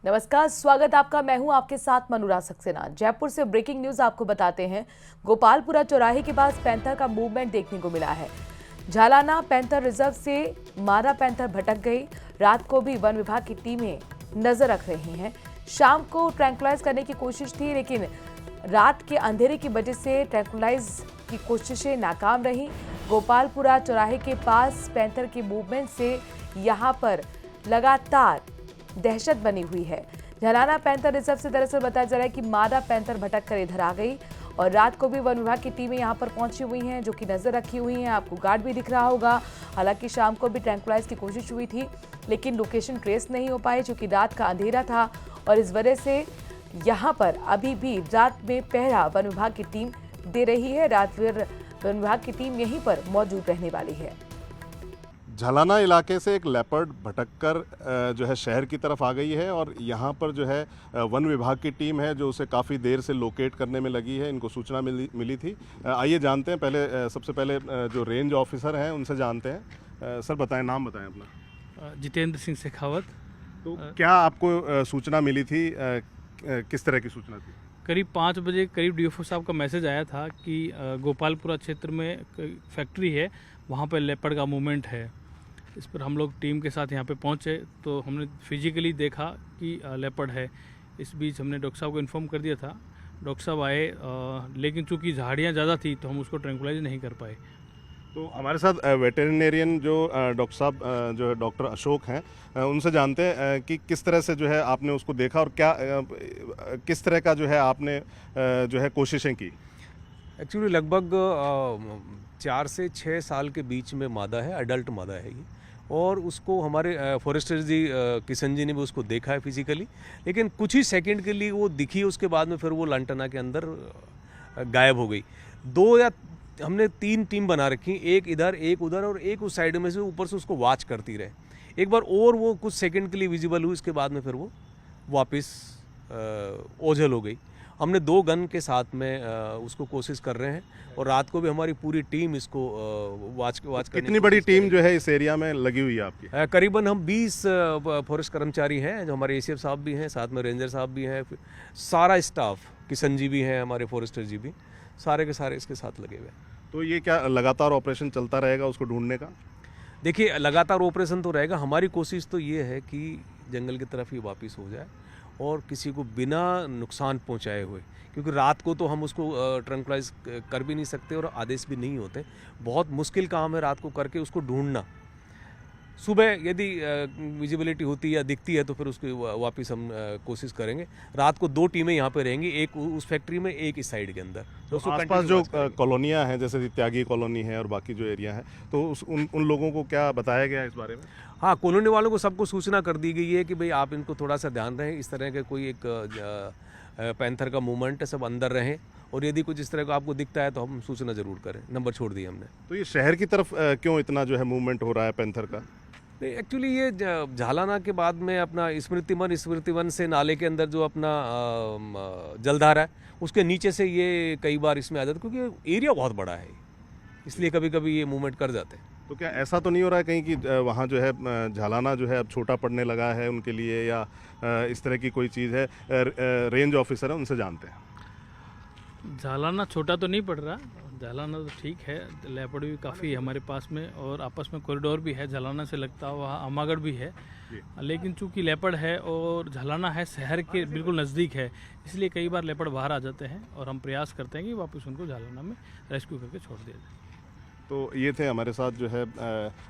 नमस्कार, स्वागत आपका। मैं हूं आपके साथ मनुरा सक्सेना। जयपुर से ब्रेकिंग न्यूज आपको बताते हैं। गोपालपुरा चौराहे के पास पैंथर का मूवमेंट देखने को मिला है। झालाना पैंथर रिजर्व से मादा पैंथर भटक गई। रात को भी वन विभाग की टीमें नजर रख रही हैं। शाम को ट्रैंकुलाइज करने की कोशिश थी, लेकिन रात के अंधेरे की वजह से ट्रैंकुलाइज की कोशिशें नाकाम रही। गोपालपुरा चौराहे के पास पैंथर के मूवमेंट से यहाँ पर लगातार दहशत बनी हुई है। झालाना पैंथर रिजर्व से दरअसल बताया जा रहा है कि मादा पैंथर भटक कर इधर आ गई और रात को भी वन विभाग की टीमें यहां पर पहुंची हुई हैं, जो कि नजर रखी हुई हैं। आपको गार्ड भी दिख रहा होगा। हालांकि शाम को भी ट्रैंकुलाइज की कोशिश हुई थी, लेकिन लोकेशन ट्रेस नहीं हो पाई, क्योंकि रात का अंधेरा था और इस वजह से यहाँ पर अभी भी रात में पहरा वन विभाग की टीम दे रही है। रात भर वन विभाग की टीम यहीं पर मौजूद रहने वाली है। झालाना इलाके से एक लेपर्ड भटककर जो है शहर की तरफ आ गई है और यहाँ पर जो है वन विभाग की टीम है जो उसे काफ़ी देर से लोकेट करने में लगी है। इनको सूचना मिली थी। आइए जानते हैं, सबसे पहले जो रेंज ऑफिसर हैं उनसे जानते हैं। सर बताएं, नाम बताएं अपना। जितेंद्र सिंह शेखावत। तो क्या आपको सूचना मिली थी, किस तरह की सूचना थी? करीब 5 बजे करीब डीएफओ साहब का मैसेज आया था कि गोपालपुरा क्षेत्र में फैक्ट्री है, वहाँ पर लेपर्ड का मूवमेंट है। इस पर हम लोग टीम के साथ यहाँ पे पहुँचे तो हमने फिजिकली देखा कि लेपर्ड है। इस बीच हमने डॉक्टर साहब को इन्फॉर्म कर दिया था। डॉक्टर साहब आए, लेकिन चूंकि झाड़ियाँ ज़्यादा थी तो हम उसको ट्रैंकुलाइज नहीं कर पाए। तो हमारे साथ वेटेरिनेरियन जो डॉक्टर साहब जो है डॉक्टर अशोक हैं, उनसे जानते हैं कि किस तरह से जो है आपने उसको देखा और क्या किस तरह का जो है आपने जो है कोशिशें की। एक्चुअली लगभग 4 से 6 साल के बीच में मादा है, अडल्ट मादा है ये। और उसको हमारे फॉरेस्टर जी किशन जी ने भी उसको देखा है फिजिकली, लेकिन कुछ ही सेकंड के लिए वो दिखी, उसके बाद में फिर वो लंटना के अंदर गायब हो गई। हमने 3 टीम बना रखी, एक इधर एक उधर और एक उस साइड में से ऊपर से उसको वॉच करती रहे। एक बार और वो कुछ सेकंड के लिए विजिबल हुई, उसके बाद में फिर वो वापस ओझल हो गई। हमने 2 गन के साथ में उसको कोशिश कर रहे हैं और रात को भी हमारी पूरी टीम इसको वॉच कितनी बड़ी टीम जो है इस एरिया में लगी हुई है आपकी? करीबन हम 20 फॉरेस्ट कर्मचारी हैं, जो हमारे एसीएफ साहब भी हैं, साथ में रेंजर साहब भी हैं, सारा स्टाफ, किशन जी भी हैं, हमारे फॉरेस्टर जी भी, सारे के सारे इसके साथ लगे हुए हैं। तो ये क्या लगातार ऑपरेशन चलता रहेगा उसको ढूंढने का? देखिए, लगातार ऑपरेशन तो रहेगा। हमारी कोशिश तो ये है कि जंगल की तरफ ही वापस हो जाए और किसी को बिना नुकसान पहुंचाए हुए, क्योंकि रात को तो हम उसको ट्रैंकुलाइज कर भी नहीं सकते और आदेश भी नहीं होते। बहुत मुश्किल काम है रात को करके उसको ढूंढना। सुबह यदि विजिबिलिटी होती है या दिखती है तो फिर उसकी वापस हम कोशिश करेंगे। रात को 2 टीमें यहाँ पे रहेंगी, एक उस फैक्ट्री में, एक इस साइड के अंदर। तो आसपास जो कॉलोनियाँ हैं, जैसे त्यागी कॉलोनी है और बाकी जो एरिया है, तो उन लोगों को क्या बताया गया इस बारे में? हाँ, कॉलोनी वालों को सबको सूचना कर दी गई है कि भाई आप इनको थोड़ा सा ध्यान रहें, इस तरह के कोई एक पैंथर का मूवमेंट है, सब अंदर रहें और यदि कुछ इस तरह का आपको दिखता है तो हम सूचना जरूर करें। नंबर छोड़ दिए हमने। तो ये शहर की तरफ क्यों इतना जो है मूवमेंट हो रहा है पैंथर का? एक्चुअली ये झालाना के बाद में अपना स्मृतिवन से नाले के अंदर जो अपना जलधारा है, उसके नीचे से ये कई बार इसमें आ जाता है, क्योंकि एरिया बहुत बड़ा है, इसलिए कभी कभी ये मूवमेंट कर जाते हैं। तो क्या ऐसा तो नहीं हो रहा है कहीं कि वहाँ जो है झालाना जो है अब छोटा पड़ने लगा है उनके लिए, या इस तरह की कोई चीज़ है? रेंज ऑफिसर है, उनसे जानते हैं। झालाना छोटा तो नहीं पड़ रहा, झालाना तो ठीक है। लेपर्ड भी काफ़ी है हमारे पास में और आपस में कॉरिडोर भी है, झालाना से लगता हुआ अमागढ़ भी है। लेकिन चूंकि लेपर्ड है और झालाना है शहर के बिल्कुल नज़दीक है, इसलिए कई बार लेपर्ड बाहर आ जाते हैं और हम प्रयास करते हैं कि वापस उनको झालाना में रेस्क्यू करके छोड़ दिया जाए। तो ये थे हमारे साथ जो है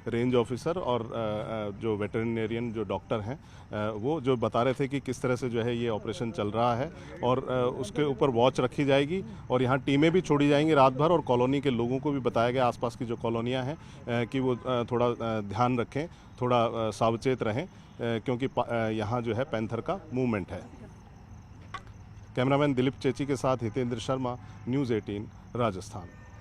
रेंज ऑफिसर और जो वेटरनेरियन जो डॉक्टर हैं, वो जो बता रहे थे कि किस तरह से जो है ये ऑपरेशन चल रहा है और उसके ऊपर वॉच रखी जाएगी और यहाँ टीमें भी छोड़ी जाएंगी रात भर, और कॉलोनी के लोगों को भी बताया गया, आसपास की जो कॉलोनियाँ हैं, कि वो थोड़ा ध्यान रखें, थोड़ा सावचेत रहें, क्योंकि यहाँ जो है पैंथर का मूवमेंट है। कैमरामैन दिलीप चेची के साथ हितेंद्र शर्मा, न्यूज़ 18 राजस्थान।